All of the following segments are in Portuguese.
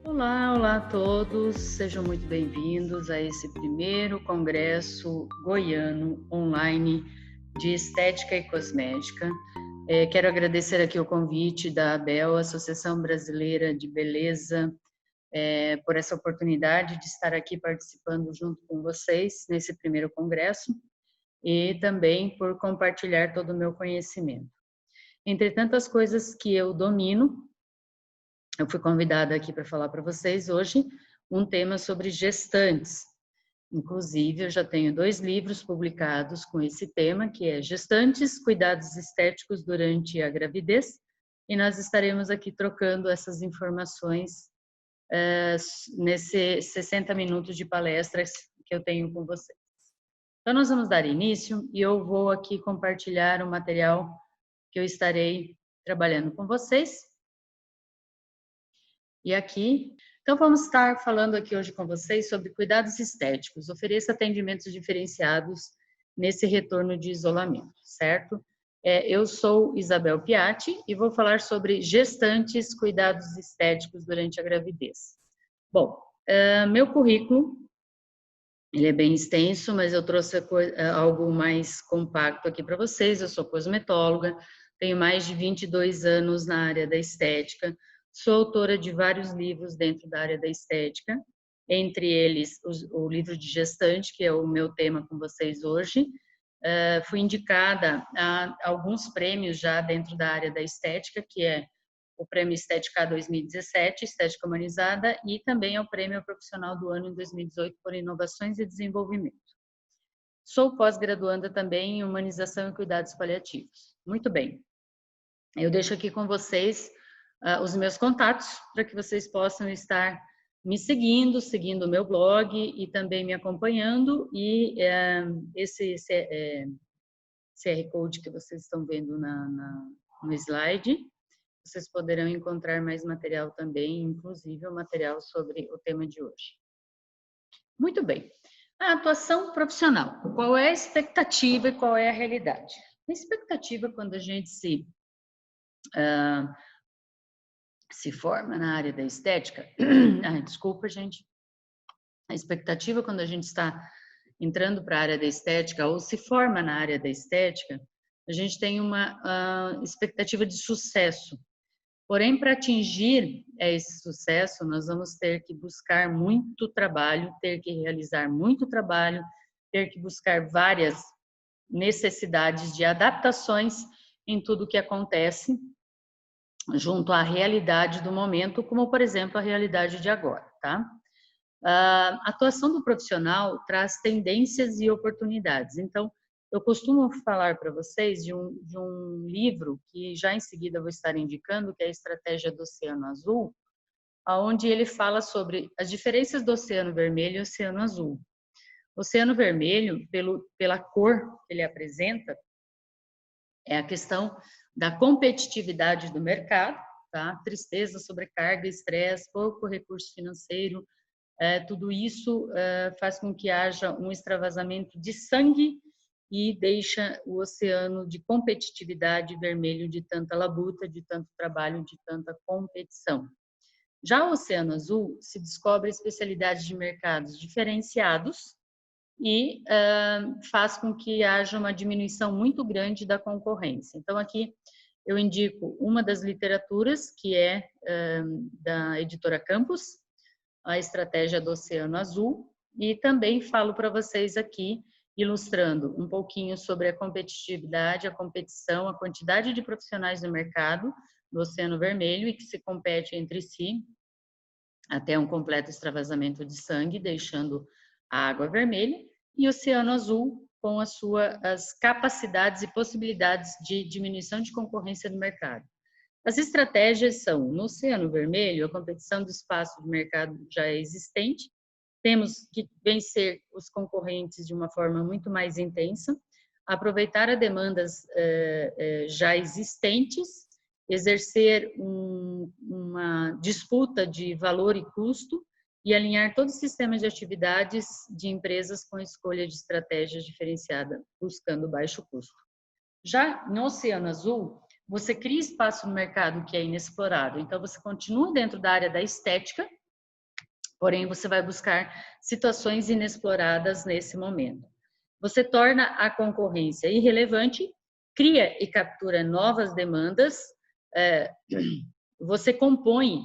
Olá, olá a todos, sejam muito bem-vindos a esse primeiro Congresso Goiano Online de Estética e Cosmética. Quero agradecer aqui o convite da ABEL, Associação Brasileira de Beleza, por essa oportunidade de estar aqui participando junto com vocês nesse primeiro congresso e também por compartilhar todo o meu conhecimento. Entre tantas coisas que eu domino, eu fui convidada aqui para falar para vocês hoje um tema sobre gestantes. Inclusive, eu já tenho 2 livros publicados com esse tema, que é Gestantes, Cuidados Estéticos durante a Gravidez, e nós estaremos aqui trocando essas informações nesses 60 minutos de palestras que eu tenho com vocês. Então, nós vamos dar início e eu vou aqui compartilhar o material que eu estarei trabalhando com vocês. E aqui, então vamos estar falando aqui hoje com vocês sobre cuidados estéticos. Ofereça atendimentos diferenciados nesse retorno de isolamento, certo? Eu sou Isabel Piatti e vou falar sobre gestantes, cuidados estéticos durante a gravidez. Bom, meu currículo, ele é bem extenso, mas eu trouxe algo mais compacto aqui para vocês. Eu sou cosmetóloga, tenho mais de 22 anos na área da estética, sou autora de vários livros dentro da área da estética, entre eles o livro de gestante, que é o meu tema com vocês hoje. Fui indicada a alguns prêmios já dentro da área da estética, que é o Prêmio Estética 2017, Estética Humanizada, e também ao Prêmio Profissional do Ano em 2018 por Inovações e Desenvolvimento. Sou pós-graduanda também em Humanização e Cuidados Paliativos. Muito bem. Eu deixo aqui com vocês os meus contatos para que vocês possam estar me seguindo o meu blog e também me acompanhando. E esse QR Code que vocês estão vendo no slide, vocês poderão encontrar mais material também, inclusive o material sobre o tema de hoje. Muito bem. A atuação profissional. Qual é a expectativa e qual é a realidade? A expectativa, quando a gente se forma na área da estética, desculpa, gente. A expectativa, quando a gente está entrando para a área da estética ou se forma na área da estética, a gente tem uma expectativa de sucesso. Porém, para atingir esse sucesso, nós vamos ter que buscar muito trabalho, ter que realizar muito trabalho, ter que buscar várias necessidades de adaptações em tudo que acontece junto à realidade do momento, como, por exemplo, a realidade de agora, tá? A atuação do profissional traz tendências e oportunidades. Então, eu costumo falar para vocês de um livro que já em seguida eu vou estar indicando, que é a Estratégia do Oceano Azul, onde ele fala sobre as diferenças do Oceano Vermelho e Oceano Azul. O Oceano Vermelho, pela cor que ele apresenta, é a questão da competitividade do mercado, tá? Tristeza, sobrecarga, estresse, pouco recurso financeiro, tudo isso faz com que haja um extravasamento de sangue e deixa o oceano de competitividade vermelho de tanta labuta, de tanto trabalho, de tanta competição. Já o Oceano Azul se descobre especialidades de mercados diferenciados e faz com que haja uma diminuição muito grande da concorrência. Então, aqui eu indico uma das literaturas, que é da editora Campos, a Estratégia do Oceano Azul, e também falo para vocês aqui, ilustrando um pouquinho sobre a competitividade, a competição, a quantidade de profissionais no mercado do Oceano Vermelho e que se compete entre si até um completo extravasamento de sangue, deixando a água vermelha, e o Oceano Azul com as capacidades e possibilidades de diminuição de concorrência no mercado. As estratégias são, no Oceano Vermelho, a competição do espaço de mercado já é existente, temos que vencer os concorrentes de uma forma muito mais intensa, aproveitar as demandas já existentes, exercer uma disputa de valor e custo e alinhar todo o sistema de atividades de empresas com escolha de estratégias diferenciada, buscando baixo custo. Já no Oceano Azul, você cria espaço no mercado que é inexplorado, então você continua dentro da área da estética, Porém, você vai buscar situações inexploradas nesse momento. Você torna a concorrência irrelevante, cria e captura novas demandas, você compõe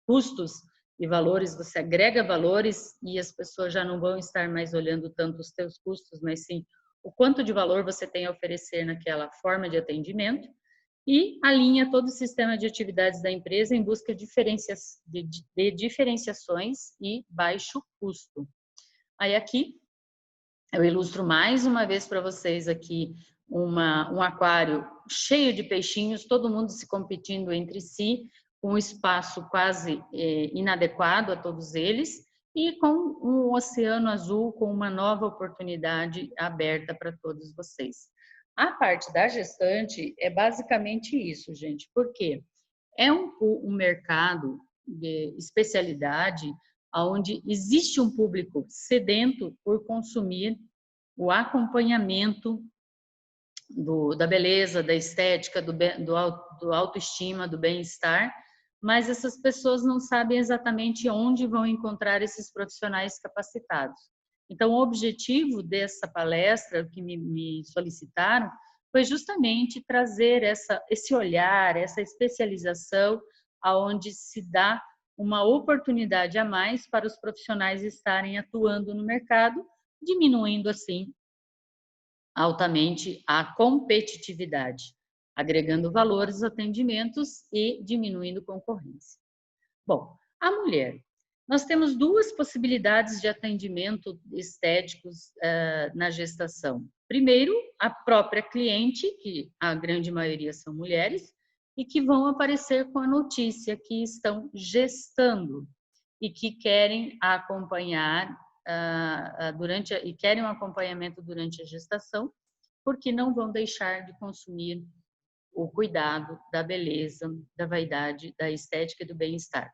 custos e valores, você agrega valores e as pessoas já não vão estar mais olhando tanto os teus custos, mas sim o quanto de valor você tem a oferecer naquela forma de atendimento, e alinha todo o sistema de atividades da empresa em busca de diferenciações e baixo custo. Aí aqui eu ilustro mais uma vez para vocês aqui um aquário cheio de peixinhos, todo mundo se competindo entre si, com um espaço quase inadequado a todos eles, e com um oceano azul com uma nova oportunidade aberta para todos vocês. A parte da gestante é basicamente isso, gente, porque é um mercado de especialidade onde existe um público sedento por consumir o acompanhamento da beleza, da estética, do autoestima, do bem-estar, mas essas pessoas não sabem exatamente onde vão encontrar esses profissionais capacitados. Então, o objetivo dessa palestra que me solicitaram foi justamente trazer esse olhar, essa especialização, aonde se dá uma oportunidade a mais para os profissionais estarem atuando no mercado, diminuindo assim altamente a competitividade, agregando valores aos atendimentos e diminuindo concorrência. Bom, a mulher. Nós temos duas possibilidades de atendimento estéticos na gestação. Primeiro, a própria cliente, que a grande maioria são mulheres, e que vão aparecer com a notícia que estão gestando e que querem acompanhar e querem um acompanhamento durante a gestação, porque não vão deixar de consumir o cuidado da beleza, da vaidade, da estética e do bem-estar.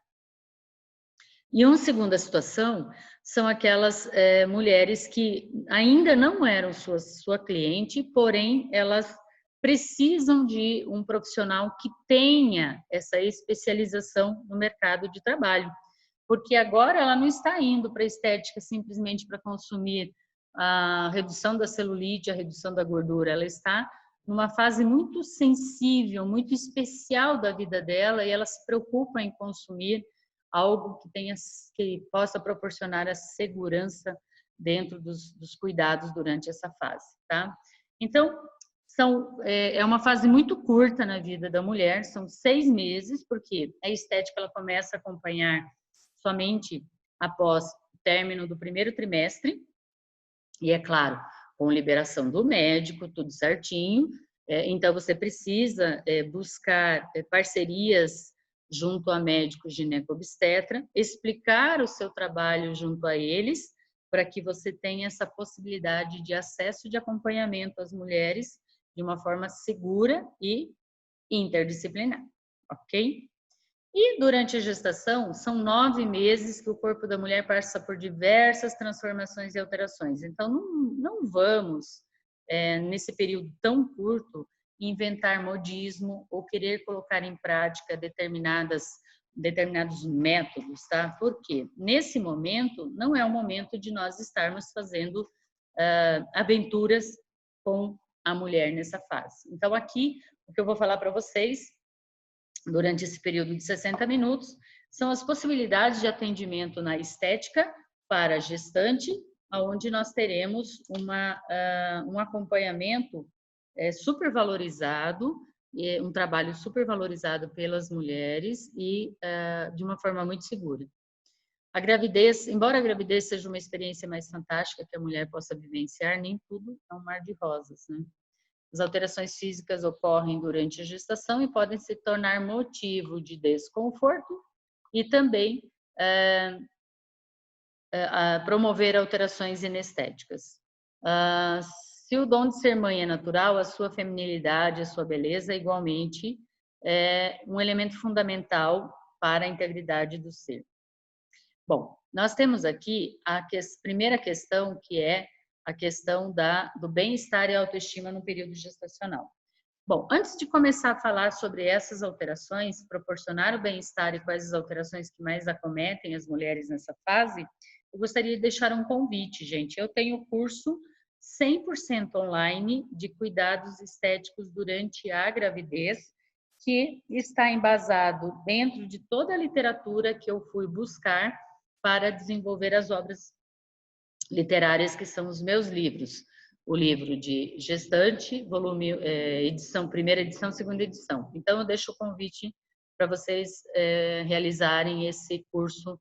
E uma segunda situação são aquelas mulheres que ainda não eram sua cliente, porém elas precisam de um profissional que tenha essa especialização no mercado de trabalho, porque agora ela não está indo para a estética simplesmente para consumir a redução da celulite, a redução da gordura, ela está numa fase muito sensível, muito especial da vida dela, e ela se preocupa em consumir algo que possa proporcionar a segurança dentro dos cuidados durante essa fase, tá? Então, é uma fase muito curta na vida da mulher, são 6 meses, porque a estética ela começa a acompanhar somente após o término do primeiro trimestre, e é claro, com liberação do médico, tudo certinho. Então, você precisa buscar parcerias junto a médico gineco-obstetra, explicar o seu trabalho junto a eles, para que você tenha essa possibilidade de acesso de acompanhamento às mulheres de uma forma segura e interdisciplinar, ok? E durante a gestação, são 9 meses que o corpo da mulher passa por diversas transformações e alterações. Então, não vamos, nesse período tão curto, inventar modismo ou querer colocar em prática determinados métodos, tá? Porque nesse momento, não é o momento de nós estarmos fazendo aventuras com a mulher nessa fase. Então, aqui, o que eu vou falar para vocês durante esse período de 60 minutos, são as possibilidades de atendimento na estética para a gestante, onde nós teremos um acompanhamento super valorizado, um trabalho super valorizado pelas mulheres e de uma forma muito segura. A gravidez, embora a gravidez seja uma experiência mais fantástica que a mulher possa vivenciar, nem tudo é um mar de rosas, né? As alterações físicas ocorrem durante a gestação e podem se tornar motivo de desconforto e também promover alterações inestéticas. Se o dom de ser mãe é natural, a sua feminilidade, a sua beleza, igualmente, é um elemento fundamental para a integridade do ser. Bom, nós temos aqui a primeira questão, que é a questão do bem-estar e autoestima no período gestacional. Bom, antes de começar a falar sobre essas alterações, proporcionar o bem-estar e quais as alterações que mais acometem as mulheres nessa fase, eu gostaria de deixar um convite, gente. Eu tenho o curso 100% online de cuidados estéticos durante a gravidez, que está embasado dentro de toda a literatura que eu fui buscar para desenvolver as obras literárias que são os meus livros. O livro de gestante, volume, edição, primeira edição, segunda edição. Então, eu deixo o convite para vocês realizarem esse curso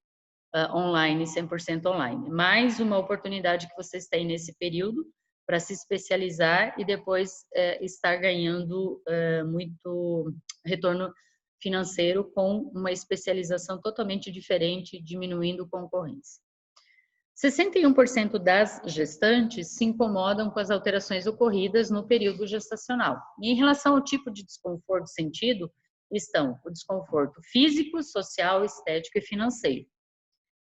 online, 100% online. Mais uma oportunidade que vocês têm nesse período para se especializar e depois estar ganhando muito retorno financeiro com uma especialização totalmente diferente, diminuindo concorrência. 61% das gestantes se incomodam com as alterações ocorridas no período gestacional. E em relação ao tipo de desconforto sentido, estão o desconforto físico, social, estético e financeiro.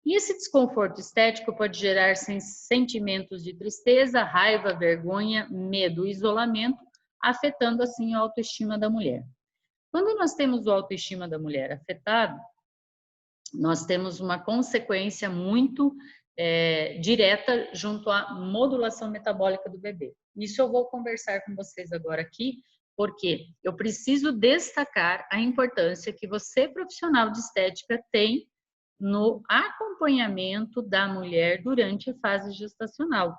E esse desconforto estético pode gerar sentimentos de tristeza, raiva, vergonha, medo, isolamento, afetando assim a autoestima da mulher. Quando nós temos o autoestima da mulher afetado, nós temos uma consequência muito direta junto à modulação metabólica do bebê. Isso eu vou conversar com vocês agora aqui, porque eu preciso destacar a importância que você, profissional de estética, tem no acompanhamento da mulher durante a fase gestacional.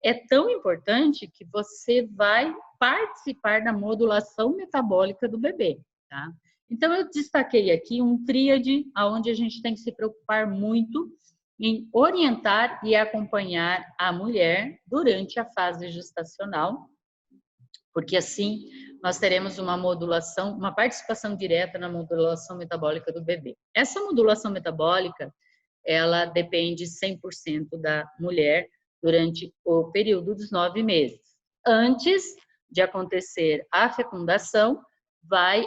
É tão importante que você vai participar da modulação metabólica do bebê, tá? Então, eu destaquei aqui um tríade onde a gente tem que se preocupar muito em orientar e acompanhar a mulher durante a fase gestacional, porque assim nós teremos uma modulação, uma participação direta na modulação metabólica do bebê. Essa modulação metabólica, ela depende 100% da mulher durante o período dos 9 meses. Antes de acontecer a fecundação, vai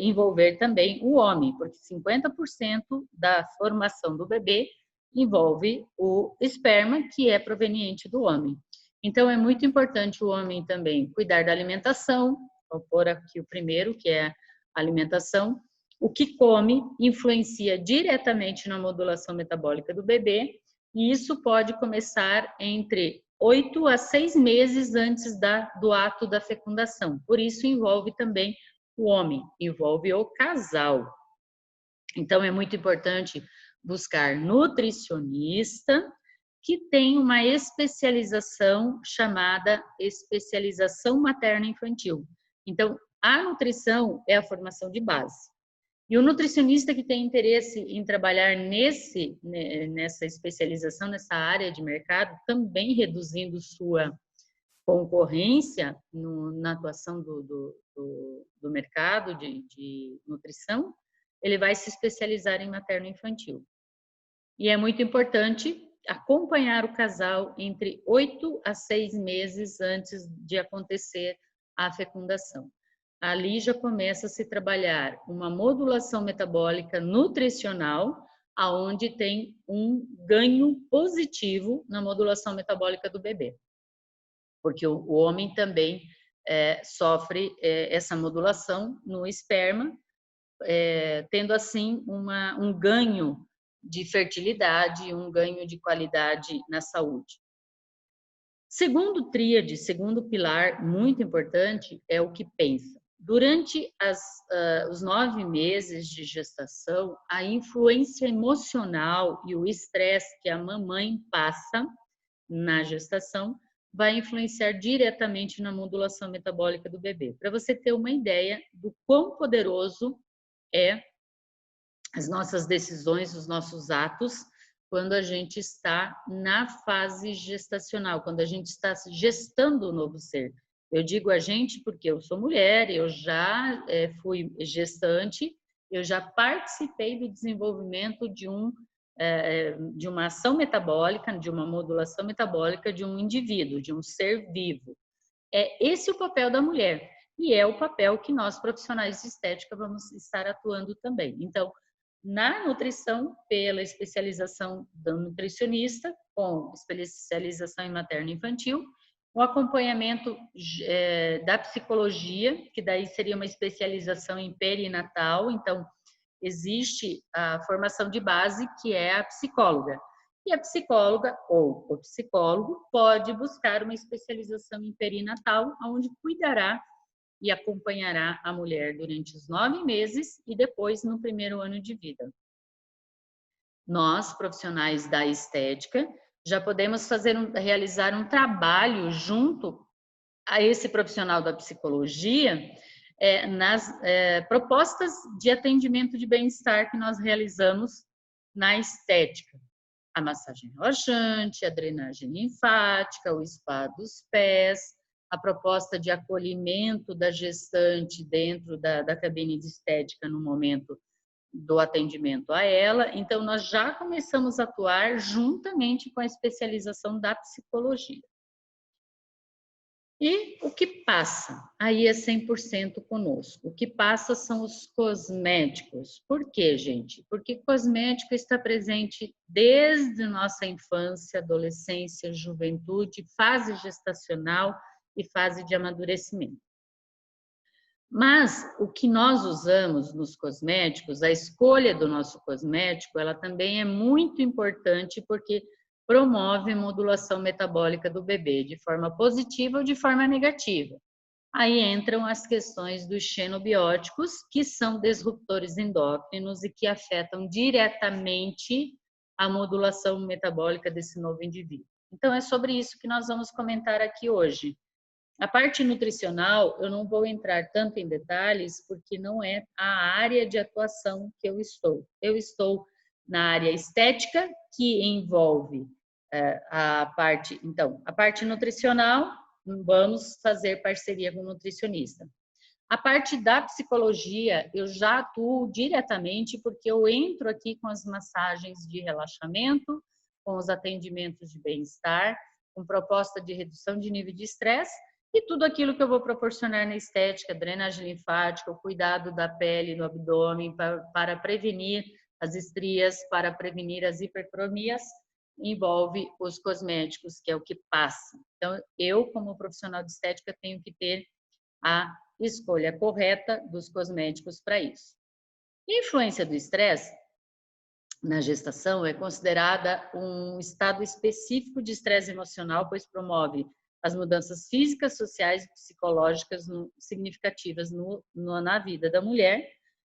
envolver também o homem, porque 50% da formação do bebê envolve o esperma, que é proveniente do homem. Então, é muito importante o homem também cuidar da alimentação. Vou pôr aqui o primeiro, que é a alimentação. O que come influencia diretamente na modulação metabólica do bebê, e isso pode começar entre 8 a 6 meses antes do ato da fecundação. Por isso, envolve também o homem, envolve o casal. Então, é muito importante buscar nutricionista que tem uma especialização chamada especialização materno-infantil. Então, a nutrição é a formação de base. E o nutricionista que tem interesse em trabalhar nessa especialização, nessa área de mercado, também reduzindo sua concorrência na atuação do mercado de nutrição, ele vai se especializar em materno-infantil. E é muito importante acompanhar o casal entre 8 a 6 meses antes de acontecer a fecundação. Ali já começa a se trabalhar uma modulação metabólica nutricional, aonde tem um ganho positivo na modulação metabólica do bebê. Porque o homem também sofre essa modulação no esperma, tendo assim um ganho de fertilidade, um ganho de qualidade na saúde. Segundo tríade, segundo pilar muito importante é o que pensa. Durante os 9 meses de gestação, a influência emocional e o estresse que a mamãe passa na gestação vai influenciar diretamente na modulação metabólica do bebê. Para você ter uma ideia do quão poderoso é as nossas decisões, os nossos atos, quando a gente está na fase gestacional, quando a gente está gestando o novo ser. Eu digo a gente porque eu sou mulher, eu já fui gestante, eu já participei do desenvolvimento de uma ação metabólica, de uma modulação metabólica de um indivíduo, de um ser vivo. É esse o papel da mulher e é o papel que nós profissionais de estética vamos estar atuando também. Então, na nutrição, pela especialização do nutricionista, com especialização em materno-infantil, o acompanhamento da psicologia, que daí seria uma especialização em perinatal. Então, existe a formação de base, que é a psicóloga. E a psicóloga ou o psicólogo pode buscar uma especialização em perinatal, onde cuidará e acompanhará a mulher durante os 9 meses e depois no primeiro ano de vida. Nós, profissionais da estética, já podemos realizar um trabalho junto a esse profissional da psicologia nas propostas de atendimento de bem-estar que nós realizamos na estética. A massagem relaxante, a drenagem linfática, o spa dos pés, a proposta de acolhimento da gestante dentro da cabine de estética no momento do atendimento a ela. Então, nós já começamos a atuar juntamente com a especialização da psicologia. E o que passa? Aí é 100% conosco. O que passa são os cosméticos. Por quê, gente? Porque cosmético está presente desde nossa infância, adolescência, juventude, fase gestacional e fase de amadurecimento. Mas o que nós usamos nos cosméticos, a escolha do nosso cosmético, ela também é muito importante porque promove a modulação metabólica do bebê de forma positiva ou de forma negativa. Aí entram as questões dos xenobióticos, que são disruptores endócrinos e que afetam diretamente a modulação metabólica desse novo indivíduo. Então, é sobre isso que nós vamos comentar aqui hoje. A parte nutricional, eu não vou entrar tanto em detalhes, porque não é a área de atuação que eu estou. Eu estou na área estética, que envolve a parte nutricional, vamos fazer parceria com o nutricionista. A parte da psicologia, eu já atuo diretamente, porque eu entro aqui com as massagens de relaxamento, com os atendimentos de bem-estar, com proposta de redução de nível de estresse, e tudo aquilo que eu vou proporcionar na estética, drenagem linfática, o cuidado da pele, do abdômen, para prevenir as estrias, para prevenir as hipercromias, envolve os cosméticos, que é o que passa. Então, eu, como profissional de estética, tenho que ter a escolha correta dos cosméticos para isso. A influência do estresse na gestação é considerada um estado específico de estresse emocional, pois promove as mudanças físicas, sociais e psicológicas significativas na vida da mulher,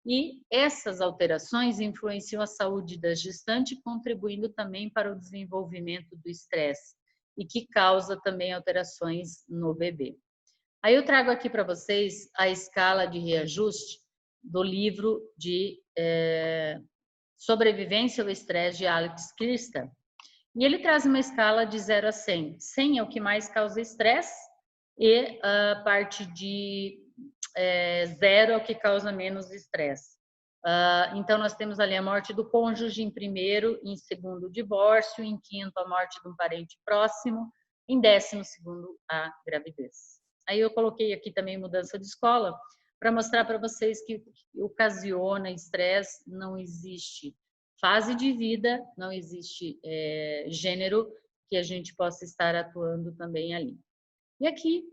e essas alterações influenciam a saúde da gestante, contribuindo também para o desenvolvimento do estresse, e que causa também alterações no bebê. Aí eu trago aqui para vocês a escala de reajuste do livro de Sobrevivência ao Estresse, de Alex Christa. E ele traz uma escala de 0 a 100. 100 é o que mais causa estresse e a parte de 0 é o que causa menos estresse. Então, nós temos ali a morte do cônjuge em primeiro, em segundo o divórcio, em quinto a morte de um parente próximo, em 10º a gravidez. Aí eu coloquei aqui também mudança de escola, para mostrar para vocês que ocasiona estresse, não existe fase de vida, não existe gênero que a gente possa estar atuando também ali. E aqui,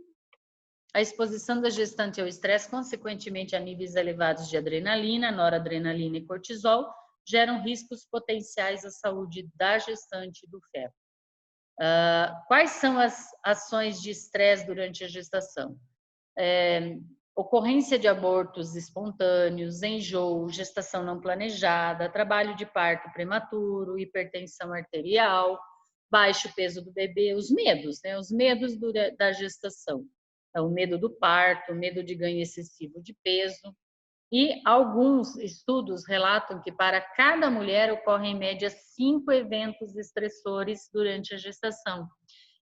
a exposição da gestante ao estresse, consequentemente a níveis elevados de adrenalina, noradrenalina e cortisol, geram riscos potenciais à saúde da gestante e do feto. Quais são as ações de estresse durante a gestação? Ocorrência de abortos espontâneos, enjoo, gestação não planejada, trabalho de parto prematuro, hipertensão arterial, baixo peso do bebê, os medos, né? Os medos da gestação. Então, o medo do parto, o medo de ganho excessivo de peso. E alguns estudos relatam que para cada mulher ocorrem em média 5 eventos estressores durante a gestação,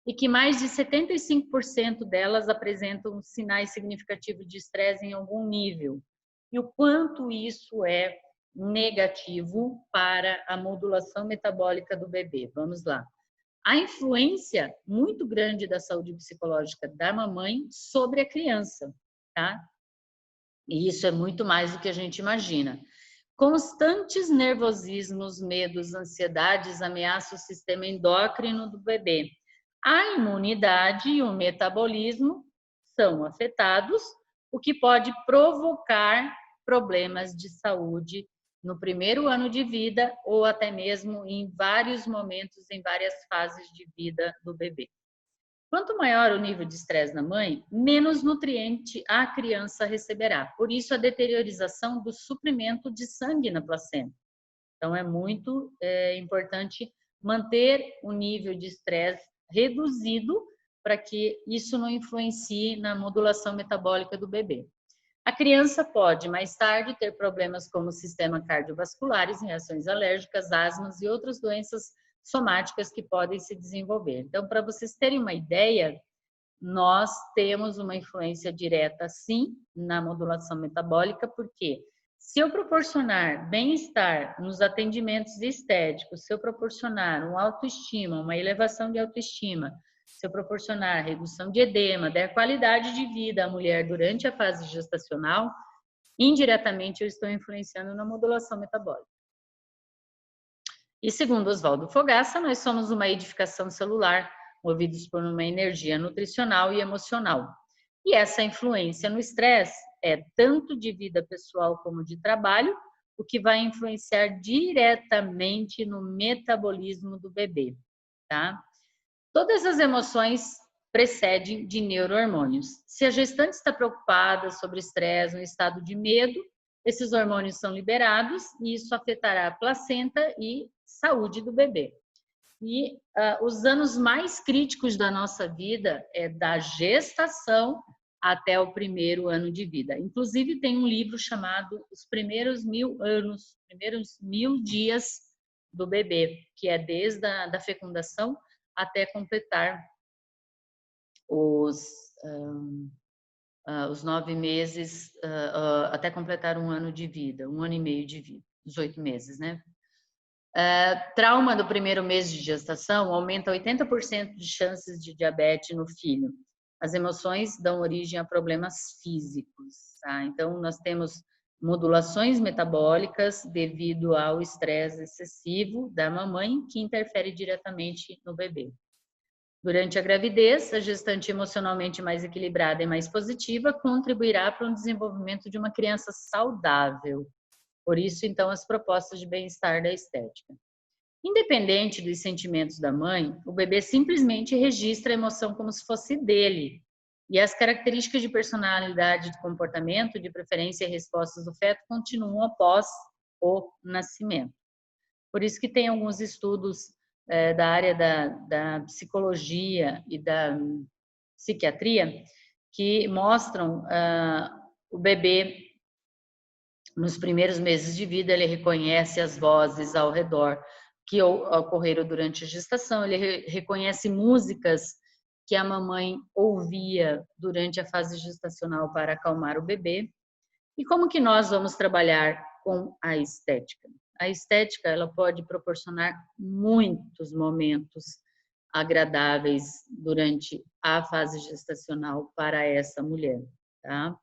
e que mais de 75% delas apresentam sinais significativos de estresse em algum nível. E o quanto isso é negativo para a modulação metabólica do bebê. Vamos lá. A influência muito grande da saúde psicológica da mamãe sobre a criança, tá? E isso é muito mais do que a gente imagina. Constantes nervosismos, medos, ansiedades ameaçam o sistema endócrino do bebê, A imunidade e o metabolismo são afetados, o que pode provocar problemas de saúde no primeiro ano de vida ou até mesmo em vários momentos, em várias fases de vida do bebê. Quanto maior o nível de estresse na mãe, menos nutriente a criança receberá. Por isso, a deteriorização do suprimento de sangue na placenta. Então, é muito importante manter o nível de estresse reduzido para que isso não influencie na modulação metabólica do bebê. A criança pode, mais tarde, ter problemas como sistema cardiovasculares, reações alérgicas, asmas e outras doenças somáticas que podem se desenvolver. Então, para vocês terem uma ideia, nós temos uma influência direta, sim, na modulação metabólica, porque se eu proporcionar bem-estar nos atendimentos estéticos, se eu proporcionar uma autoestima, uma elevação de autoestima, se eu proporcionar redução de edema, der qualidade de vida à mulher durante a fase gestacional, indiretamente eu estou influenciando na modulação metabólica. E segundo Oswaldo Fogaça, nós somos uma edificação celular, movidos por uma energia nutricional e emocional. E essa influência no estresse é tanto de vida pessoal como de trabalho, o que vai influenciar diretamente no metabolismo do bebê, tá? Todas as emoções precedem de neurohormônios. Se a gestante está preocupada sobre estresse, no estado de medo, esses hormônios são liberados e isso afetará a placenta e saúde do bebê. E os anos mais críticos da nossa vida é da gestação até o primeiro ano de vida. Inclusive, tem um livro chamado Os Primeiros 1000 Anos, Primeiros 1000 Dias do Bebê, que é desde a fecundação até completar os 9 meses, até completar um ano de vida, 1 ano e meio de vida, os 8 meses, né? Trauma do primeiro mês de gestação aumenta 80% de chances de diabetes no filho. As emoções dão origem a problemas físicos, tá? Então, nós temos modulações metabólicas devido ao estresse excessivo da mamãe, que interfere diretamente no bebê. Durante a gravidez, a gestante emocionalmente mais equilibrada e mais positiva contribuirá para o desenvolvimento de uma criança saudável. Por isso, então, as propostas de bem-estar da estética. Independente dos sentimentos da mãe, o bebê simplesmente registra a emoção como se fosse dele. E as características de personalidade, de comportamento, de preferência e respostas do feto continuam após o nascimento. Por isso que tem alguns estudos da área da psicologia e da psiquiatria que mostram o bebê nos primeiros meses de vida, ele reconhece as vozes ao redor que ocorreram durante a gestação, ele reconhece músicas que a mamãe ouvia durante a fase gestacional para acalmar o bebê. E como que nós vamos trabalhar com a estética? A estética, ela pode proporcionar muitos momentos agradáveis durante a fase gestacional para essa mulher, tá?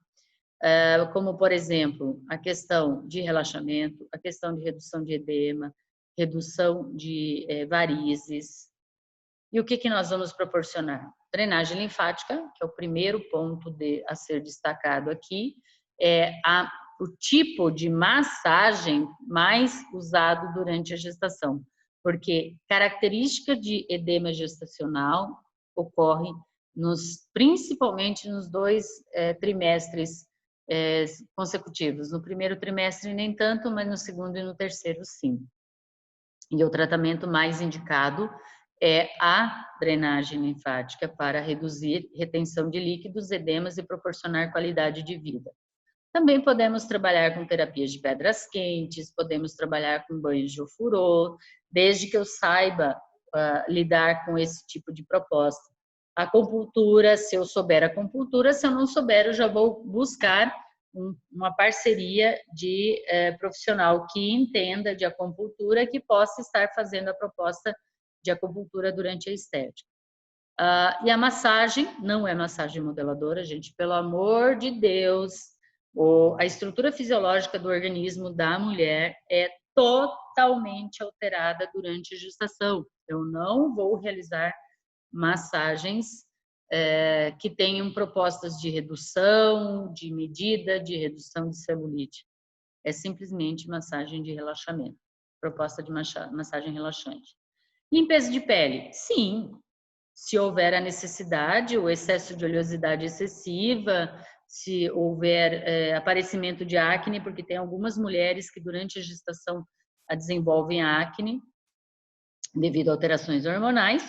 Como, por exemplo, a questão de relaxamento, a questão de redução de edema, redução de varizes. E o que que nós vamos proporcionar? Drenagem linfática, que é o primeiro ponto a ser destacado aqui, é o tipo de massagem mais usado durante a gestação, porque característica de edema gestacional ocorre principalmente nos 2 trimestres consecutivos. No primeiro trimestre nem tanto, mas no segundo e no terceiro sim. E o tratamento mais indicado é a drenagem linfática para reduzir retenção de líquidos, edemas e proporcionar qualidade de vida. Também podemos trabalhar com terapias de pedras quentes, podemos trabalhar com banhos de ofurô, desde que eu saiba lidar com esse tipo de proposta. A acupuntura, se eu souber a acupuntura, se eu não souber, eu já vou buscar uma parceria de profissional que entenda de acupuntura, que possa estar fazendo a proposta de acupuntura durante a estética. E a massagem, não é massagem modeladora, gente, pelo amor de Deus, a estrutura fisiológica do organismo da mulher é totalmente alterada durante a gestação. Eu não vou realizar massagens que tenham propostas de redução, de medida, de redução de celulite. É simplesmente massagem de relaxamento, proposta de massagem relaxante. Limpeza de pele, sim, se houver a necessidade, o excesso de oleosidade excessiva, se houver aparecimento de acne, porque tem algumas mulheres que durante a gestação desenvolvem acne devido a alterações hormonais,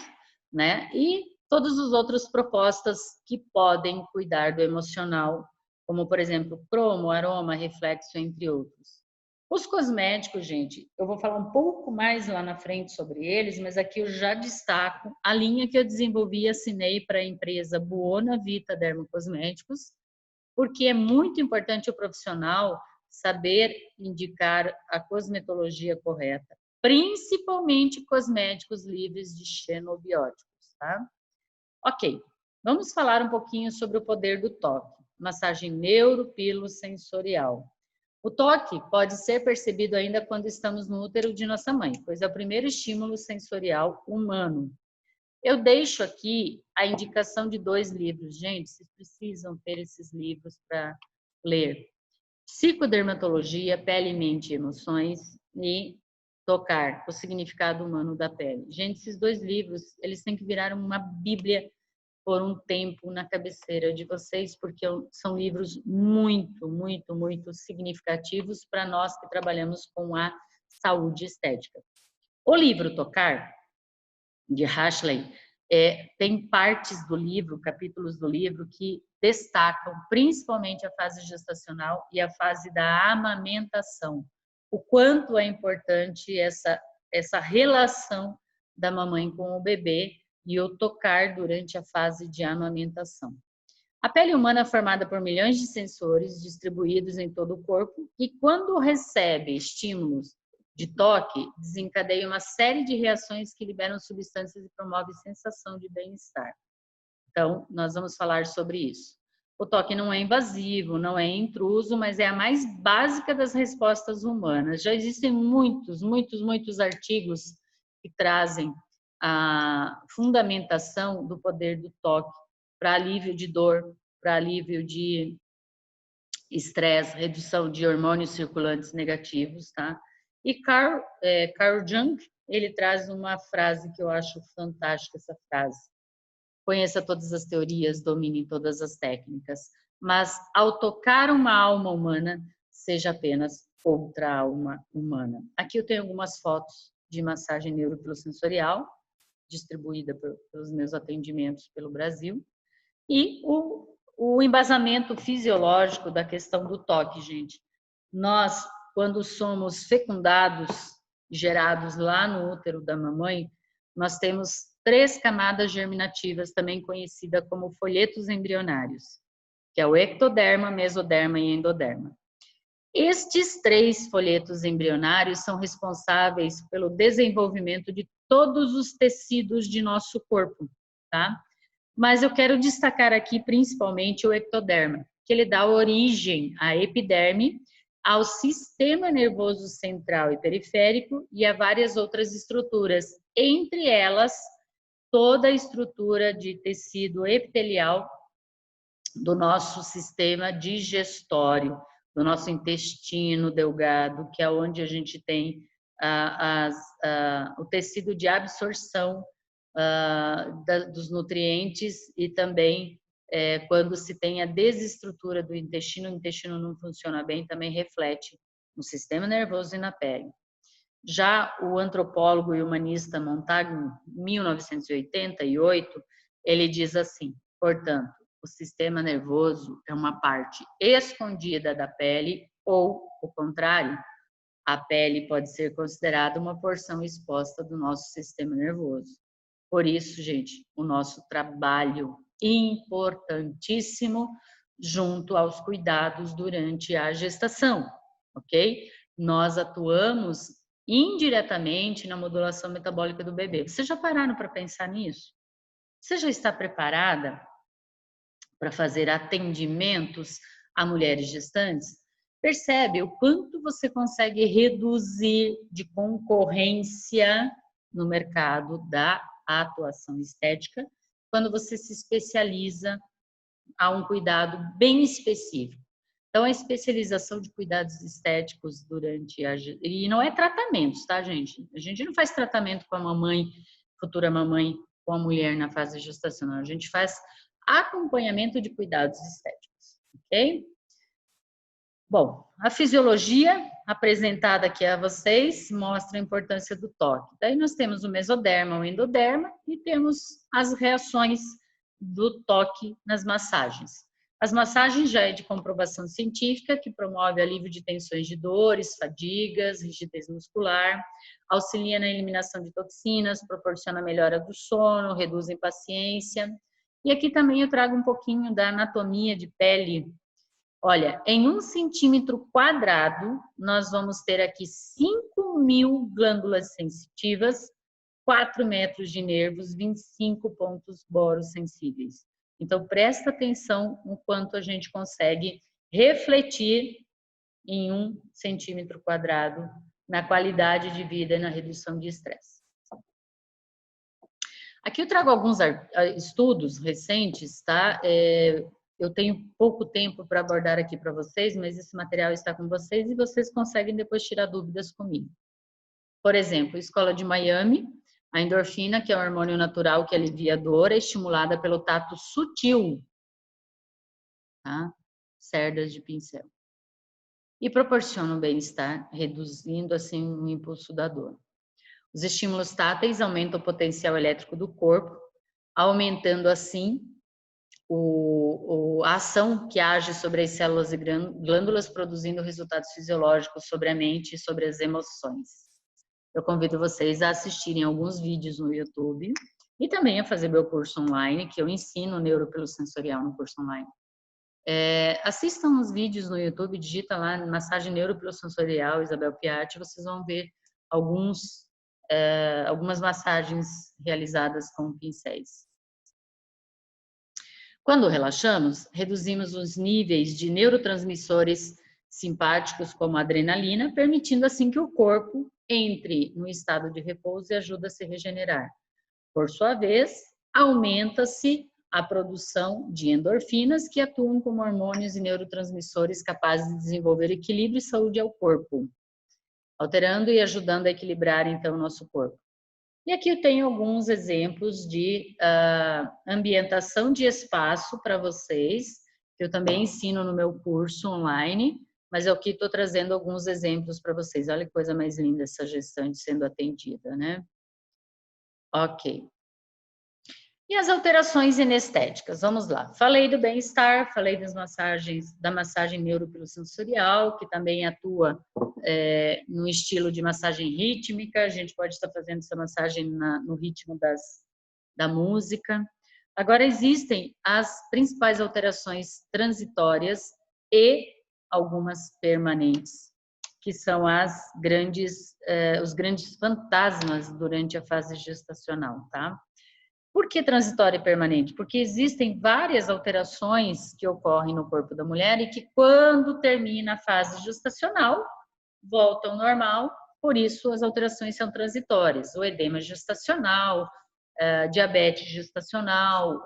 né? E todas as outras propostas que podem cuidar do emocional, como, por exemplo, cromo, aroma, reflexo, entre outros. Os cosméticos, gente, eu vou falar um pouco mais lá na frente sobre eles, mas aqui eu já destaco a linha que eu desenvolvi e assinei para a empresa Buona Vita Dermocosméticos, porque é muito importante o profissional saber indicar a cosmetologia correta, principalmente cosméticos livres de xenobióticos, tá? Ok, vamos falar um pouquinho sobre o poder do toque. Massagem neuropilosensorial. O toque pode ser percebido ainda quando estamos no útero de nossa mãe, pois é o primeiro estímulo sensorial humano. Eu deixo aqui a indicação de 2 livros. Gente, vocês precisam ter esses livros para ler. Psicodermatologia, Pele, Mente e Emoções e Tocar, o Significado Humano da Pele. Gente, esses 2 livros, eles têm que virar uma bíblia por um tempo na cabeceira de vocês, porque são livros muito, muito, muito significativos para nós que trabalhamos com a saúde estética. O livro Tocar, de Ashley, tem partes do livro, capítulos do livro, que destacam principalmente a fase gestacional e a fase da amamentação. O quanto é importante essa relação da mamãe com o bebê e o tocar durante a fase de amamentação. A pele humana é formada por milhões de sensores distribuídos em todo o corpo e quando recebe estímulos de toque, desencadeia uma série de reações que liberam substâncias e promovem sensação de bem-estar. Então, nós vamos falar sobre isso. O toque não é invasivo, não é intruso, mas é a mais básica das respostas humanas. Já existem muitos artigos que trazem a fundamentação do poder do toque para alívio de dor, para alívio de estresse, redução de hormônios circulantes negativos, tá? E Carl Jung, ele traz uma frase que eu acho fantástica, essa frase. Conheça todas as teorias, domine todas as técnicas, mas ao tocar uma alma humana, seja apenas outra alma humana. Aqui eu tenho algumas fotos de massagem neuropilosensorial, distribuída pelos meus atendimentos pelo Brasil, e o embasamento fisiológico da questão do toque, gente. Nós, quando somos fecundados, gerados lá no útero da mamãe, nós temos 3 camadas germinativas, também conhecida como folhetos embrionários, que é o ectoderma, mesoderma e endoderma. Estes 3 folhetos embrionários são responsáveis pelo desenvolvimento de todos os tecidos de nosso corpo, tá? Mas eu quero destacar aqui principalmente o ectoderma, que ele dá origem à epiderme, ao sistema nervoso central e periférico e a várias outras estruturas, entre elas toda a estrutura de tecido epitelial do nosso sistema digestório, do nosso intestino delgado, que é onde a gente tem o tecido de absorção dos nutrientes e também quando se tem a desestrutura do intestino, o intestino não funciona bem, também reflete no sistema nervoso e na pele. Já o antropólogo e humanista Montagu, em 1988, ele diz assim, portanto, o sistema nervoso é uma parte escondida da pele ou, o contrário, a pele pode ser considerada uma porção exposta do nosso sistema nervoso. Por isso, gente, o nosso trabalho importantíssimo junto aos cuidados durante a gestação, ok? Nós atuamos indiretamente na modulação metabólica do bebê. Vocês já pararam para pensar nisso? Você já está preparada para fazer atendimentos a mulheres gestantes? Percebe o quanto você consegue reduzir de concorrência no mercado da a atuação estética quando você se especializa a um cuidado bem específico. Então, a especialização de cuidados estéticos durante a... E não é tratamentos, tá, gente? A gente não faz tratamento com a mamãe, futura mamãe, com a mulher na fase gestacional. A gente faz acompanhamento de cuidados estéticos, ok? Bom, a fisiologia apresentada aqui a vocês mostra a importância do toque. Daí nós temos o mesoderma, o endoderma e temos as reações do toque nas massagens. As massagens já é de comprovação científica, que promove alívio de tensões de dores, fadigas, rigidez muscular, auxilia na eliminação de toxinas, proporciona melhora do sono, reduz a impaciência. E aqui também eu trago um pouquinho da anatomia de pele. Olha, em 1 centímetro quadrado, nós vamos ter aqui 5.000 glândulas sensitivas, 4 metros de nervos, 25 pontos borossensíveis. Então, presta atenção no quanto a gente consegue refletir em 1 centímetro quadrado na qualidade de vida e na redução de estresse. Aqui eu trago alguns estudos recentes, tá? Eu tenho pouco tempo para abordar aqui para vocês, mas esse material está com vocês e vocês conseguem depois tirar dúvidas comigo. Por exemplo, Escola de Miami, a endorfina, que é um hormônio natural que alivia a dor, é estimulada pelo tato sutil, tá? Cerdas de pincel. E proporciona um bem-estar, reduzindo assim o impulso da dor. Os estímulos táteis aumentam o potencial elétrico do corpo, aumentando assim a ação que age sobre as células e glândulas, produzindo resultados fisiológicos sobre a mente e sobre as emoções. Eu convido vocês a assistirem alguns vídeos no YouTube e também a fazer meu curso online, que eu ensino neuropilossensorial no curso online. Assistam os vídeos no YouTube, digita lá massagem neuropilossensorial Isabel Piatti, vocês vão ver algumas massagens realizadas com pincéis. Quando relaxamos, reduzimos os níveis de neurotransmissores simpáticos como a adrenalina, permitindo assim que o corpo entre no estado de repouso e ajuda a se regenerar. Por sua vez, aumenta-se a produção de endorfinas que atuam como hormônios e neurotransmissores capazes de desenvolver equilíbrio e saúde ao corpo, alterando e ajudando a equilibrar então o nosso corpo. E aqui eu tenho alguns exemplos de ambientação de espaço para vocês, que eu também ensino no meu curso online, mas eu aqui estou trazendo alguns exemplos para vocês. Olha que coisa mais linda essa gestante sendo atendida, né? Ok. E as alterações inestéticas? Vamos lá. Falei do bem-estar, falei das massagens, da massagem neuropilossensorial, que também atua no estilo de massagem rítmica. A gente pode estar fazendo essa massagem no ritmo da música. Agora, existem as principais alterações transitórias e algumas permanentes, que são os grandes fantasmas durante a fase gestacional, tá? Por que transitória e permanente? Porque existem várias alterações que ocorrem no corpo da mulher e que, quando termina a fase gestacional, voltam ao normal, por isso as alterações são transitórias. O edema gestacional, diabetes gestacional,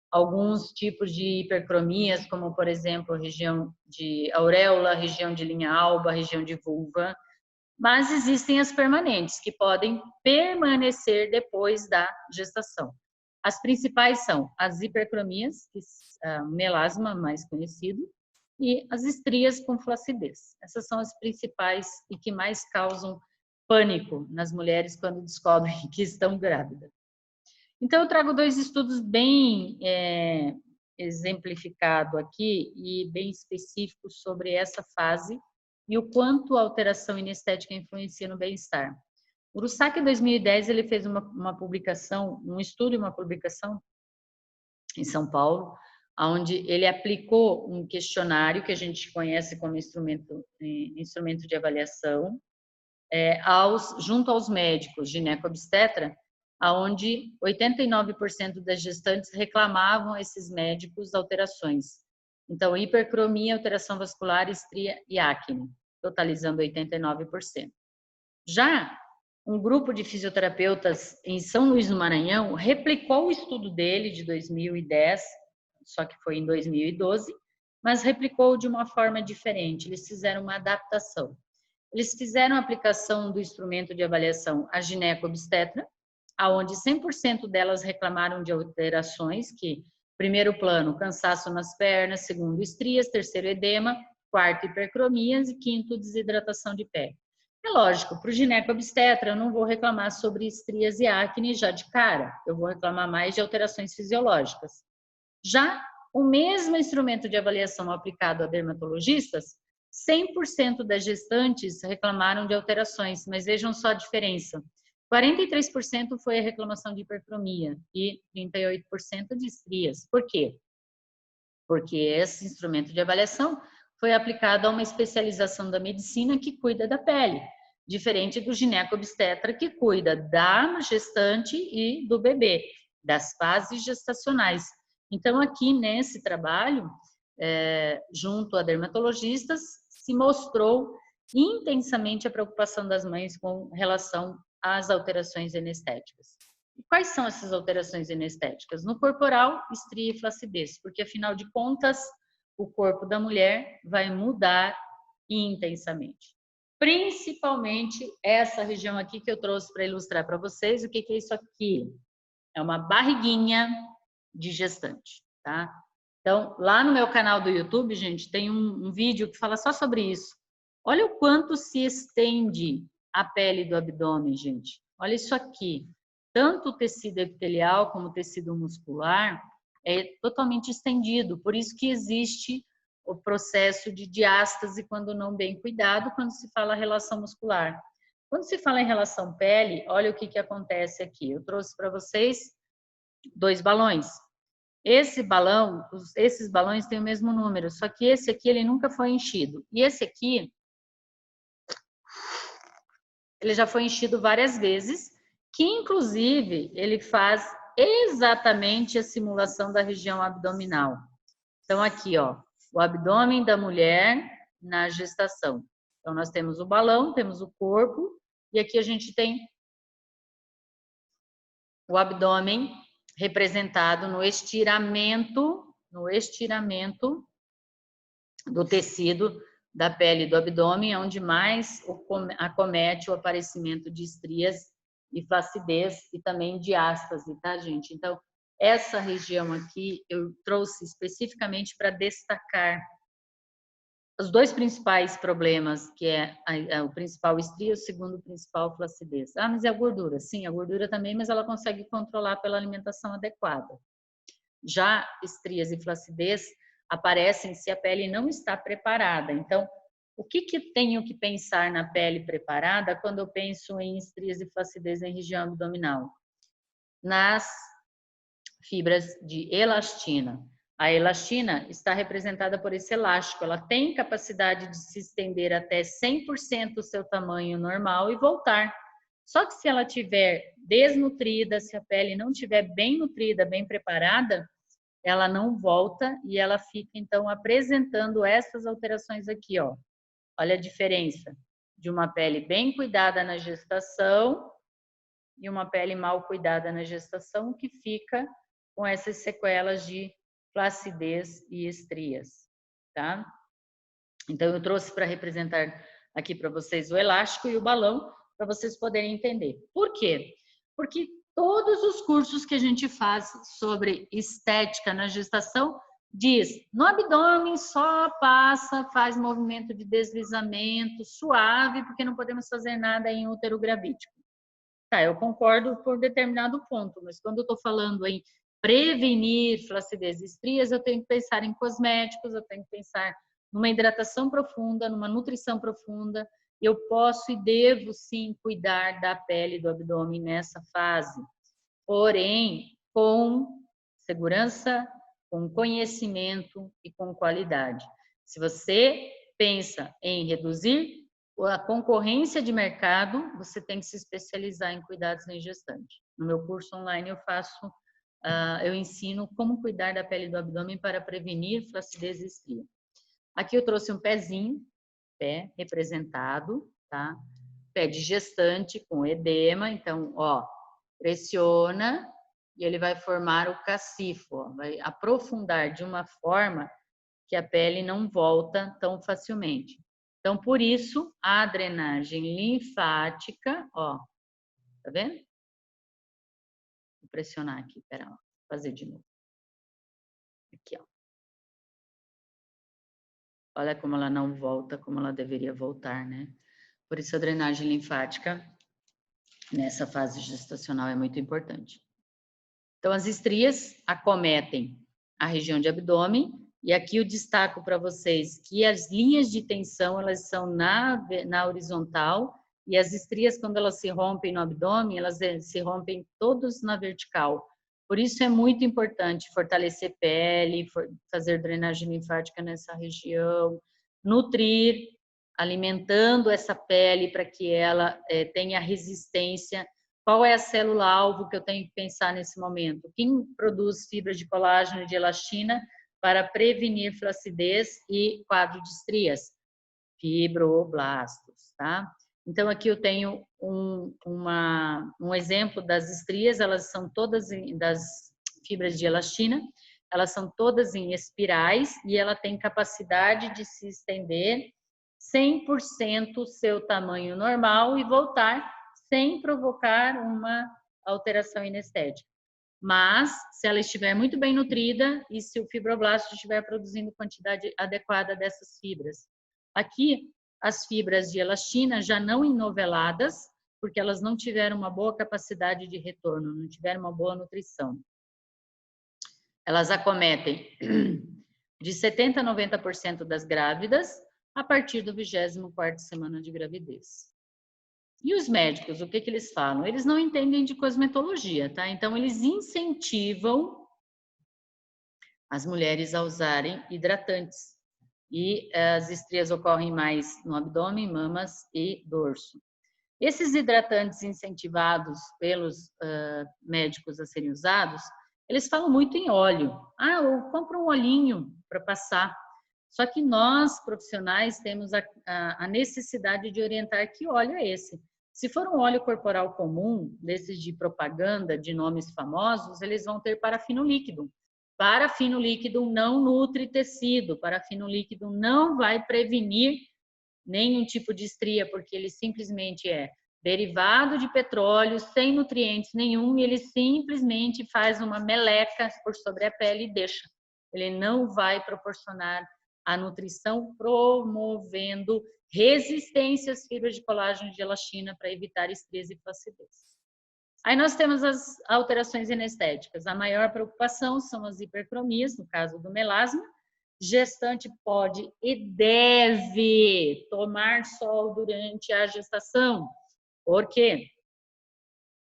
alguns tipos de hipercromias, como, por exemplo, região de auréola, região de linha alba, região de vulva. Mas existem as permanentes, que podem permanecer depois da gestação. As principais são as hipercromias, melasma mais conhecido, e as estrias com flacidez. Essas são as principais e que mais causam pânico nas mulheres quando descobrem que estão grávidas. Então, eu trago 2 estudos bem exemplificados aqui e bem específicos sobre essa fase e o quanto a alteração inestética influencia no bem-estar. O Urusaki, em 2010, ele fez uma publicação, um estudo e uma publicação em São Paulo, onde ele aplicou um questionário que a gente conhece como instrumento de avaliação, junto aos médicos gineco-obstetra, onde 89% das gestantes reclamavam a esses médicos alterações. Então, hipercromia, alteração vascular, estria e acne, totalizando 89%. Já um grupo de fisioterapeutas em São Luís do Maranhão replicou o estudo dele de 2010, só que foi em 2012, mas replicou de uma forma diferente. Eles fizeram uma adaptação. Eles fizeram a aplicação do instrumento de avaliação a gineco-obstetra, aonde 100% delas reclamaram de alterações, que primeiro plano, cansaço nas pernas, segundo, estrias, terceiro, edema, quarto, hipercromias e quinto, desidratação de pele. É lógico, para o gineco-obstetra eu não vou reclamar sobre estrias e acne já de cara, eu vou reclamar mais de alterações fisiológicas. Já o mesmo instrumento de avaliação aplicado a dermatologistas, 100% das gestantes reclamaram de alterações, mas vejam só a diferença. 43% foi a reclamação de hipercromia e 38% de estrias. Por quê? Porque esse instrumento de avaliação foi aplicado a uma especialização da medicina que cuida da pele, diferente do gineco-obstetra que cuida da gestante e do bebê, das fases gestacionais. Então, aqui nesse trabalho, junto a dermatologistas, se mostrou intensamente a preocupação das mães com relação às alterações anestéticas. E quais são essas alterações anestéticas? No corporal, estria e flacidez, porque afinal de contas, o corpo da mulher vai mudar intensamente. Principalmente essa região aqui que eu trouxe para ilustrar para vocês. O que é isso aqui? É uma barriguinha de gestante, tá? Então, lá no meu canal do YouTube, gente, tem um vídeo que fala só sobre isso. Olha o quanto se estende a pele do abdômen, gente. Olha isso aqui. Tanto o tecido epitelial como o tecido muscular é totalmente estendido. Por isso que existe o processo de diástase quando não bem cuidado, quando se fala relação muscular. Quando se fala em relação pele, olha o que acontece aqui. Eu trouxe para vocês 2 balões. Esses balões têm o mesmo número, só que esse aqui ele nunca foi enchido. E esse aqui, ele já foi enchido várias vezes, que inclusive ele faz exatamente a simulação da região abdominal. Então aqui, ó, o abdômen da mulher na gestação. Então nós temos o balão, temos o corpo e aqui a gente tem o abdômen representado no estiramento do tecido da pele do abdômen, onde mais acomete o aparecimento de estrias e flacidez e também diástase, tá, gente? Então, essa região aqui eu trouxe especificamente para destacar os 2 principais problemas, que é o principal estria, o segundo principal flacidez. Ah, mas é a gordura? Sim, a gordura também, mas ela consegue controlar pela alimentação adequada. Já estrias e flacidez aparecem se a pele não está preparada. Então, o que tenho que pensar na pele preparada quando eu penso em estrias e flacidez em região abdominal? Nas fibras de elastina. A elastina está representada por esse elástico. Ela tem capacidade de se estender até 100% do seu tamanho normal e voltar. Só que se ela estiver desnutrida, se a pele não estiver bem nutrida, bem preparada, ela não volta e ela fica, então, apresentando essas alterações aqui, ó. Olha a diferença de uma pele bem cuidada na gestação e uma pele mal cuidada na gestação, que fica com essas sequelas de flacidez e estrias, tá? Então, eu trouxe para representar aqui para vocês o elástico e o balão, para vocês poderem entender. Por quê? Porque todos os cursos que a gente faz sobre estética na gestação diz, no abdômen só passa, faz movimento de deslizamento suave, porque não podemos fazer nada em útero gravídico. Tá, eu concordo por determinado ponto, mas quando eu estou falando em prevenir flacidez e estrias, eu tenho que pensar em cosméticos, eu tenho que pensar numa hidratação profunda, numa nutrição profunda. Eu posso e devo sim cuidar da pele do abdômen nessa fase, porém com segurança, com conhecimento e com qualidade. Se você pensa em reduzir a concorrência de mercado, você tem que se especializar em cuidados em gestante. No meu curso online eu ensino como cuidar da pele do abdômen para prevenir flacidez e estria. Aqui eu trouxe um pezinho, pé representado, tá? pé de gestante com edema. Então, ó, pressiona e ele vai formar o cacifo, ó, vai aprofundar de uma forma que a pele não volta tão facilmente. Então, por isso, a drenagem linfática, ó, tá vendo? Vou pressionar aqui, pera lá, vou fazer de novo. Aqui, ó. Olha como ela não volta como ela deveria voltar, né? Por isso a drenagem linfática nessa fase gestacional é muito importante. Então, as estrias acometem a região de abdômen, e aqui eu destaco para vocês que as linhas de tensão, elas são na horizontal, e as estrias, quando elas se rompem no abdômen, elas se rompem todas na vertical. Por isso é muito importante fortalecer pele, fazer drenagem linfática nessa região, nutrir, alimentando essa pele para que ela tenha resistência. Qual é a célula-alvo que eu tenho que pensar nesse momento? Quem produz fibras de colágeno e de elastina para prevenir flacidez e quadro de estrias? Fibroblastos, tá? Então, aqui eu tenho um exemplo das estrias, elas são todas das fibras de elastina, elas são todas em espirais e ela tem capacidade de se estender 100% seu tamanho normal e voltar sem provocar uma alteração inestética. Mas, se ela estiver muito bem nutrida e se o fibroblasto estiver produzindo quantidade adequada dessas fibras. Aqui, as fibras de elastina já não enoveladas, porque elas não tiveram uma boa capacidade de retorno, não tiveram uma boa nutrição. Elas acometem de 70% a 90% das grávidas a partir do 24ª semana de gravidez. E os médicos, o que eles falam? Eles não entendem de cosmetologia, tá? Então, eles incentivam as mulheres a usarem hidratantes. E as estrias ocorrem mais no abdômen, mamas e dorso. Esses hidratantes incentivados pelos médicos a serem usados, eles falam muito em óleo. Ah, eu compro um olhinho para passar. Só que nós, profissionais, temos a necessidade de orientar que óleo é esse. Se for um óleo corporal comum, desses de propaganda, de nomes famosos, eles vão ter parafino líquido. Parafino líquido não nutre tecido, parafino líquido não vai prevenir nenhum tipo de estria, porque ele simplesmente é derivado de petróleo, sem nutrientes nenhum, e ele simplesmente faz uma meleca por sobre a pele e deixa. Ele não vai proporcionar a nutrição, promovendo resistência às fibras de colágeno e de elastina para evitar estrias e flacidez. Aí nós temos as alterações inestéticas. A maior preocupação são as hipercromias, no caso do melasma. Gestante pode e deve tomar sol durante a gestação, porque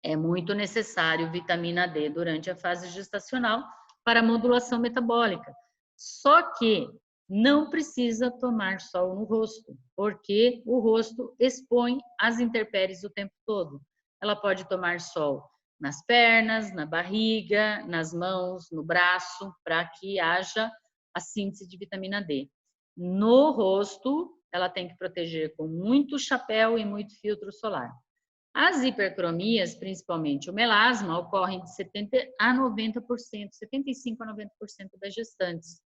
é muito necessário vitamina D durante a fase gestacional para a modulação metabólica. Só que não precisa tomar sol no rosto, porque o rosto expõe as intempéries o tempo todo. Ela pode tomar sol nas pernas, na barriga, nas mãos, no braço, para que haja a síntese de vitamina D. No rosto, ela tem que proteger com muito chapéu e muito filtro solar. As hipercromias, principalmente o melasma, ocorrem de 70% a 90%, 75% a 90% das gestantes.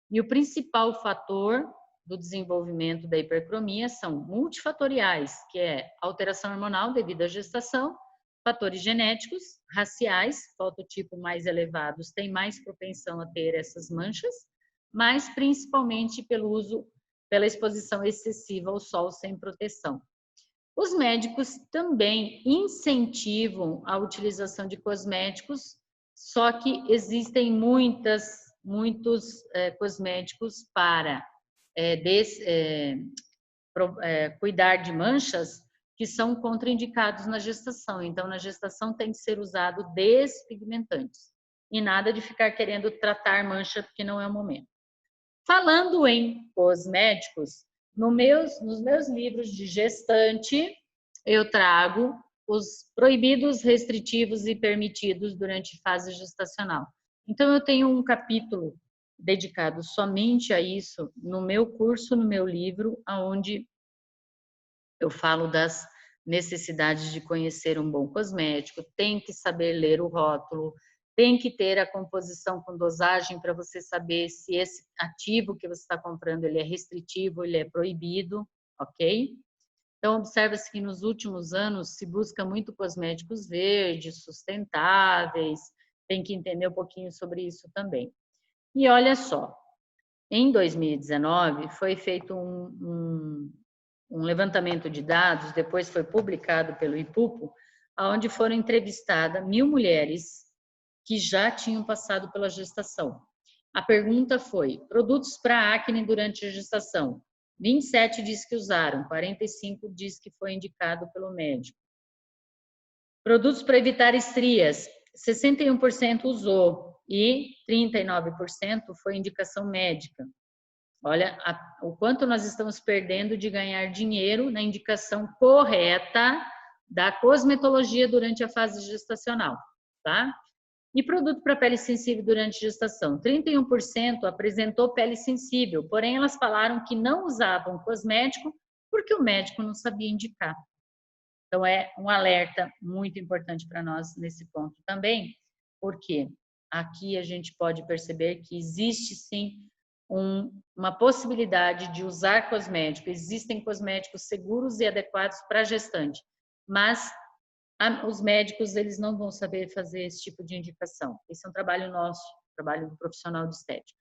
E o principal fator do desenvolvimento da hipercromia são multifatoriais, que é alteração hormonal devido à gestação, fatores genéticos, raciais, fototipo mais elevados têm mais propensão a ter essas manchas, mas principalmente pela exposição excessiva ao sol sem proteção. Os médicos também incentivam a utilização de cosméticos, só que existem muitos cosméticos para cuidar de manchas que são contraindicados na gestação. Então, na gestação tem que ser usado despigmentantes e nada de ficar querendo tratar mancha, porque não é o momento. Falando em cosméticos, nos meus livros de gestante, eu trago os proibidos, restritivos e permitidos durante fase gestacional. Então, eu tenho um capítulo dedicado somente a isso no meu curso, no meu livro, onde eu falo das necessidade de conhecer um bom cosmético, tem que saber ler o rótulo, tem que ter a composição com dosagem para você saber se esse ativo que você está comprando ele é restritivo, ele é proibido, ok? Então, observa-se que nos últimos anos se busca muito cosméticos verdes, sustentáveis, tem que entender um pouquinho sobre isso também. E olha só, em 2019 foi feito um levantamento de dados, depois foi publicado pelo IPUPO, onde foram entrevistadas 1.000 mulheres que já tinham passado pela gestação. A pergunta foi: produtos para acne durante a gestação? 27 diz que usaram, 45 diz que foi indicado pelo médico. Produtos para evitar estrias, 61% usou e 39% foi indicação médica. Olha o quanto nós estamos perdendo de ganhar dinheiro na indicação correta da cosmetologia durante a fase gestacional, tá? E produto para pele sensível durante gestação, 31% apresentou pele sensível, porém elas falaram que não usavam cosmético porque o médico não sabia indicar. Então é um alerta muito importante para nós nesse ponto também, porque aqui a gente pode perceber que existe sim uma possibilidade de usar cosmético, existem cosméticos seguros e adequados para gestante, mas os médicos eles não vão saber fazer esse tipo de indicação. Esse é um trabalho nosso, trabalho do profissional de estética.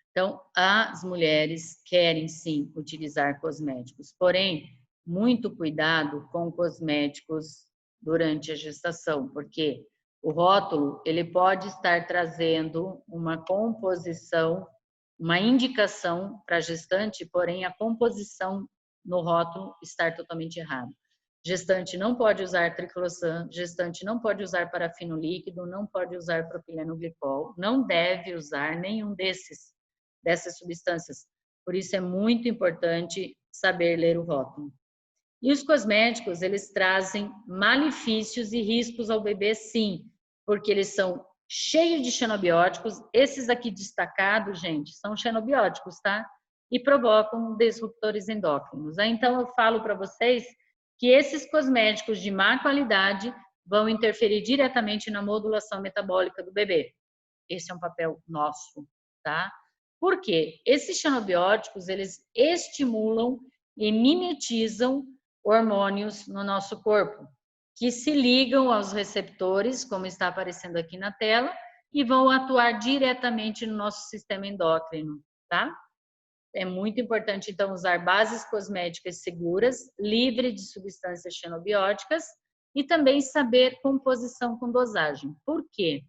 Então, as mulheres querem sim utilizar cosméticos, porém, muito cuidado com cosméticos durante a gestação, porque o rótulo ele pode estar trazendo uma composição, uma indicação para a gestante, porém a composição no rótulo estar totalmente errada. Gestante não pode usar triclosan, gestante não pode usar parafino líquido, não pode usar propileno glicol, não deve usar nenhum dessas substâncias. Por isso é muito importante saber ler o rótulo. E os cosméticos, eles trazem malefícios e riscos ao bebê, sim, porque eles são cheios de xenobióticos. Esses aqui destacados, gente, são xenobióticos, tá? E provocam disruptores endócrinos. Então, eu falo para vocês que esses cosméticos de má qualidade vão interferir diretamente na modulação metabólica do bebê. Esse é um papel nosso, tá? Por quê? Esses xenobióticos, eles estimulam e mimetizam hormônios no nosso corpo, que se ligam aos receptores, como está aparecendo aqui na tela, e vão atuar diretamente no nosso sistema endócrino, tá? É muito importante, então, usar bases cosméticas seguras, livre de substâncias xenobióticas, e também saber composição com dosagem. Por quê?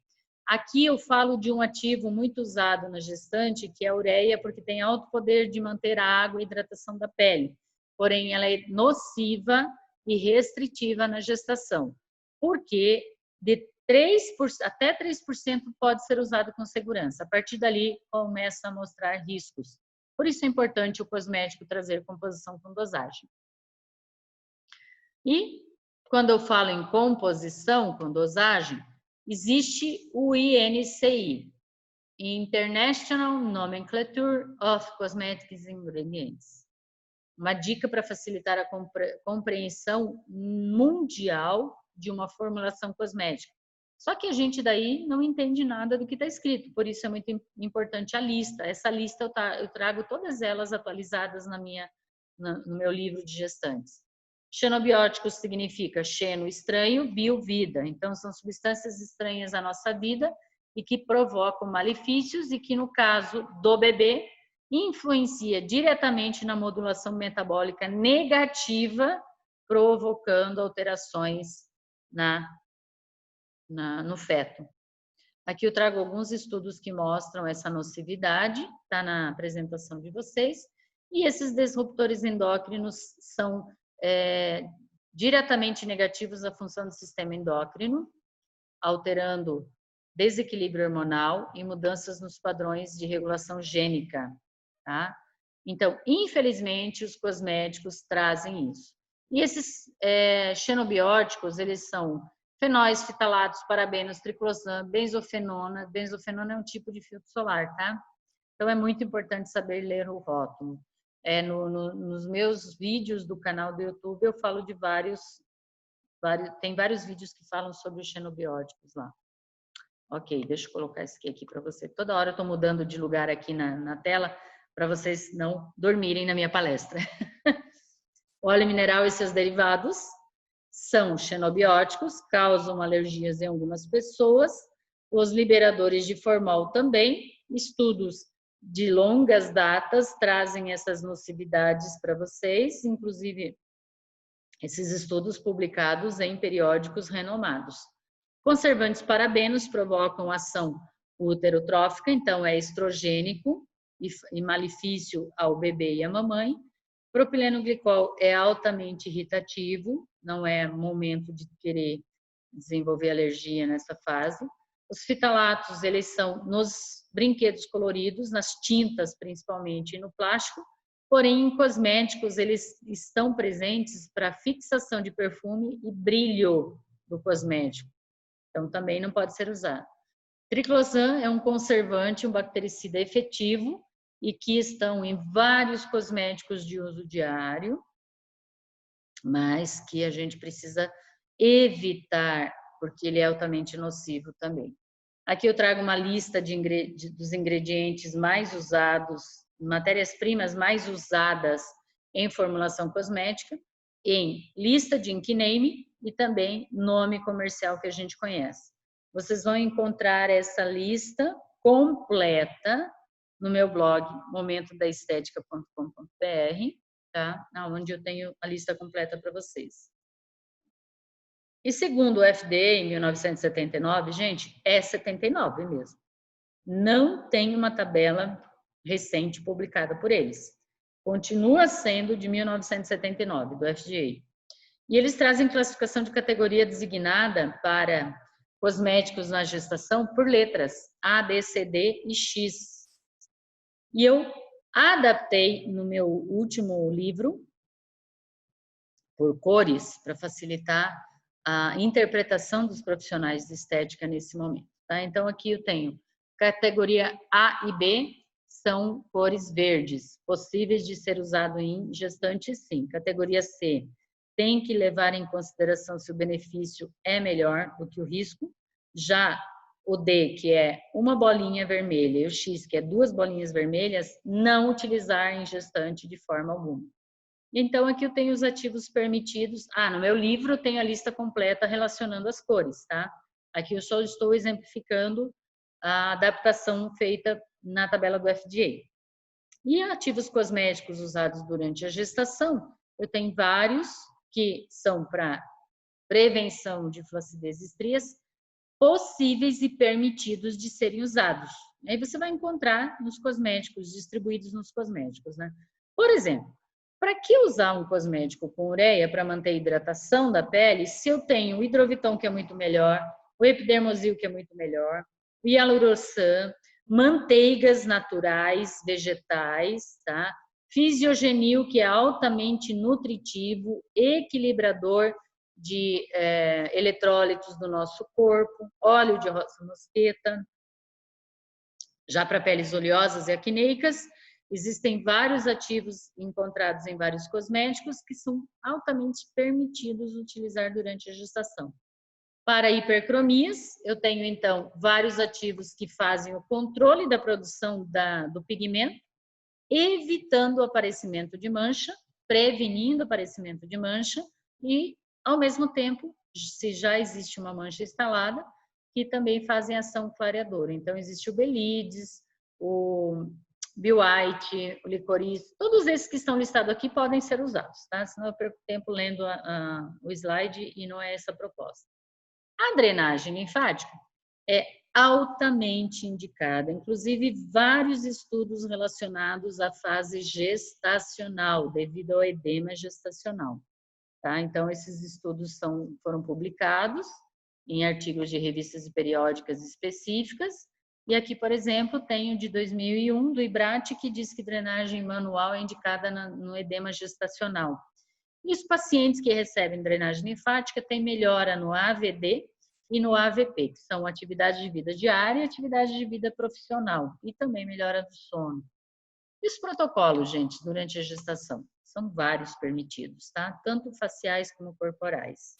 Aqui eu falo de um ativo muito usado na gestante, que é a ureia, porque tem alto poder de manter a água e hidratação da pele. Porém, ela é nociva e restritiva na gestação, porque de 3%, até 3% pode ser usado com segurança. A partir dali, começa a mostrar riscos. Por isso é importante o cosmético trazer composição com dosagem. E quando eu falo em composição com dosagem, existe o INCI, International Nomenclature of Cosmetics Ingredients. Uma dica para facilitar a compreensão mundial de uma formulação cosmética. Só que a gente daí não entende nada do que está escrito, por isso é muito importante a lista. Essa lista eu trago todas elas atualizadas no meu livro de gestantes. Xenobióticos significa xeno, estranho, bio, vida. Então, são substâncias estranhas à nossa vida e que provocam malefícios e que, no caso do bebê, influencia diretamente na modulação metabólica negativa, provocando alterações no feto. Aqui eu trago alguns estudos que mostram essa nocividade, está na apresentação de vocês, e esses disruptores endócrinos são diretamente negativos à função do sistema endócrino, alterando desequilíbrio hormonal e mudanças nos padrões de regulação gênica, tá? Então, infelizmente, os cosméticos trazem isso. E esses xenobióticos, eles são fenóis, fitalatos, parabenos, triclosan, benzofenona. Benzofenona é um tipo de filtro solar, tá? Então, é muito importante saber ler o rótulo. Nos meus vídeos do canal do YouTube, eu falo de tem vários vídeos que falam sobre os xenobióticos lá. Ok, deixa eu colocar esse aqui para você. Toda hora eu estou mudando de lugar aqui na tela para vocês não dormirem na minha palestra. O óleo mineral e seus derivados são xenobióticos, causam alergias em algumas pessoas. Os liberadores de formol também. Estudos de longas datas trazem essas nocividades para vocês, inclusive esses estudos publicados em periódicos renomados. Conservantes parabenos provocam ação uterotrófica, então é estrogênico e malefício ao bebê e à mamãe. Propileno glicol é altamente irritativo, não é momento de querer desenvolver alergia nessa fase. Os fitalatos, eles são nos brinquedos coloridos, nas tintas principalmente e no plástico, porém em cosméticos eles estão presentes para fixação de perfume e brilho do cosmético. Então, também não pode ser usado. Triclosan é um conservante, um bactericida efetivo e que estão em vários cosméticos de uso diário, mas que a gente precisa evitar, porque ele é altamente nocivo também. Aqui eu trago uma lista dos ingredientes mais usados, matérias-primas mais usadas em formulação cosmética, em lista de Inkiname e também nome comercial que a gente conhece. Vocês vão encontrar essa lista completa no meu blog momentodaestetica.com.br, tá? Onde eu tenho a lista completa para vocês. E segundo o FDA, em 1979, gente, é 79 mesmo. Não tem uma tabela recente publicada por eles. Continua sendo de 1979, do FDA. E eles trazem classificação de categoria designada para cosméticos na gestação por letras A, B, C, D e X. E eu adaptei no meu último livro por cores para facilitar a interpretação dos profissionais de estética nesse momento. Tá? Então, aqui eu tenho categoria A e B, são cores verdes, possíveis de ser usado em gestantes, sim. Categoria C, tem que levar em consideração se o benefício é melhor do que o risco. Já o D, que é uma bolinha vermelha, e o X, que é 2 bolinhas vermelhas, não utilizar em gestante de forma alguma. Então, aqui eu tenho os ativos permitidos. No meu livro tem a lista completa relacionando as cores, tá? Aqui eu só estou exemplificando a adaptação feita na tabela do FDA. E ativos cosméticos usados durante a gestação, eu tenho vários que são para prevenção de flacidez e estrias, possíveis e permitidos de serem usados. Aí você vai encontrar nos cosméticos, distribuídos nos cosméticos, né? Por exemplo, para que usar um cosmético com ureia para manter a hidratação da pele, se eu tenho o hidroviton, que é muito melhor, o epidermosil, que é muito melhor, o hialurosan, manteigas naturais, vegetais, tá? Fisiogenil, que é altamente nutritivo, equilibrador de eletrólitos do nosso corpo, óleo de rosa mosqueta. Já para peles oleosas e acneicas, existem vários ativos encontrados em vários cosméticos que são altamente permitidos utilizar durante a gestação. Para hipercromias, eu tenho então vários ativos que fazem o controle da produção do pigmento, evitando o aparecimento de mancha, prevenindo o aparecimento de mancha e, ao mesmo tempo, se já existe uma mancha instalada, que também fazem ação clareadora. Então, existe o Belides, o Be-White, o licorice, todos esses que estão listados aqui podem ser usados, tá? Senão eu perco tempo lendo o slide e não é essa a proposta. A drenagem linfática é altamente indicada, inclusive vários estudos relacionados à fase gestacional, devido ao edema gestacional. Tá? Então, esses estudos foram publicados em artigos de revistas e periódicas específicas. E aqui, por exemplo, tenho de 2001, do IBRAT, que diz que drenagem manual é indicada no edema gestacional. E os pacientes que recebem drenagem linfática têm melhora no AVD e no AVP, que são atividade de vida diária e atividade de vida profissional, e também melhora do sono. E os protocolos, gente, durante a gestação? São vários permitidos, tá? Tanto faciais como corporais.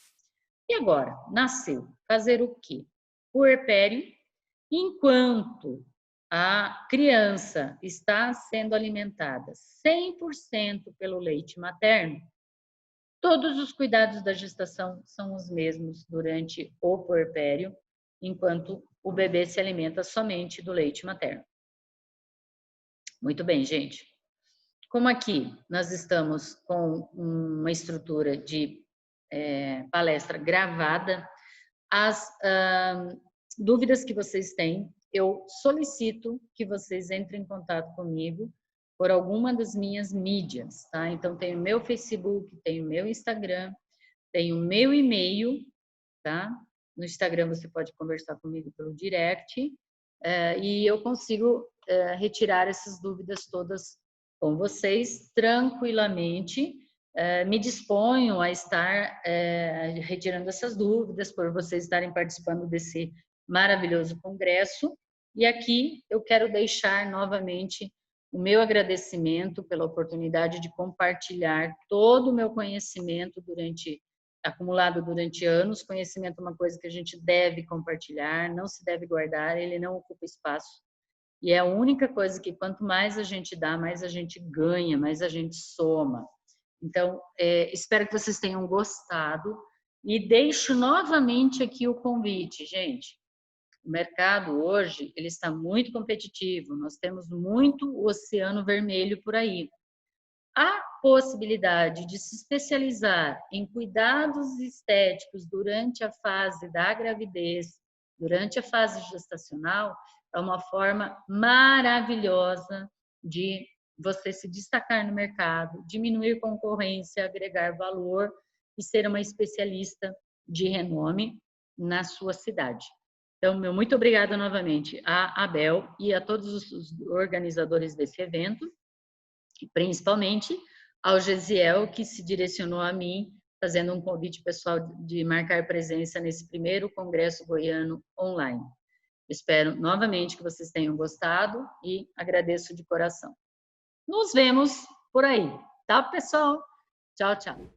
E agora, nasceu, fazer o quê? Puerpério, enquanto a criança está sendo alimentada 100% pelo leite materno, todos os cuidados da gestação são os mesmos durante o puerpério, enquanto o bebê se alimenta somente do leite materno. Muito bem, gente. Como aqui nós estamos com uma estrutura de palestra gravada, as dúvidas que vocês têm, eu solicito que vocês entrem em contato comigo por alguma das minhas mídias, tá? Então, tem o meu Facebook, tem o meu Instagram, tem o meu e-mail, tá? No Instagram você pode conversar comigo pelo direct, e eu consigo retirar essas dúvidas todas com vocês tranquilamente. Me disponho a estar retirando essas dúvidas por vocês estarem participando desse maravilhoso congresso. E aqui eu quero deixar novamente o meu agradecimento pela oportunidade de compartilhar todo o meu conhecimento acumulado durante anos. Conhecimento é uma coisa que a gente deve compartilhar, não se deve guardar, ele não ocupa espaço. E é a única coisa que quanto mais a gente dá, mais a gente ganha, mais a gente soma. Então, espero que vocês tenham gostado e deixo novamente aqui o convite, gente. O mercado hoje, ele está muito competitivo, nós temos muito oceano vermelho por aí. A possibilidade de se especializar em cuidados estéticos durante a fase da gravidez, durante a fase gestacional, é uma forma maravilhosa de você se destacar no mercado, diminuir concorrência, agregar valor e ser uma especialista de renome na sua cidade. Então, meu muito obrigada novamente a Abel e a todos os organizadores desse evento, e principalmente ao Gesiel, que se direcionou a mim, fazendo um convite pessoal de marcar presença nesse primeiro Congresso Goiano online. Espero novamente que vocês tenham gostado e agradeço de coração. Nos vemos por aí, tá, pessoal? Tchau, tchau.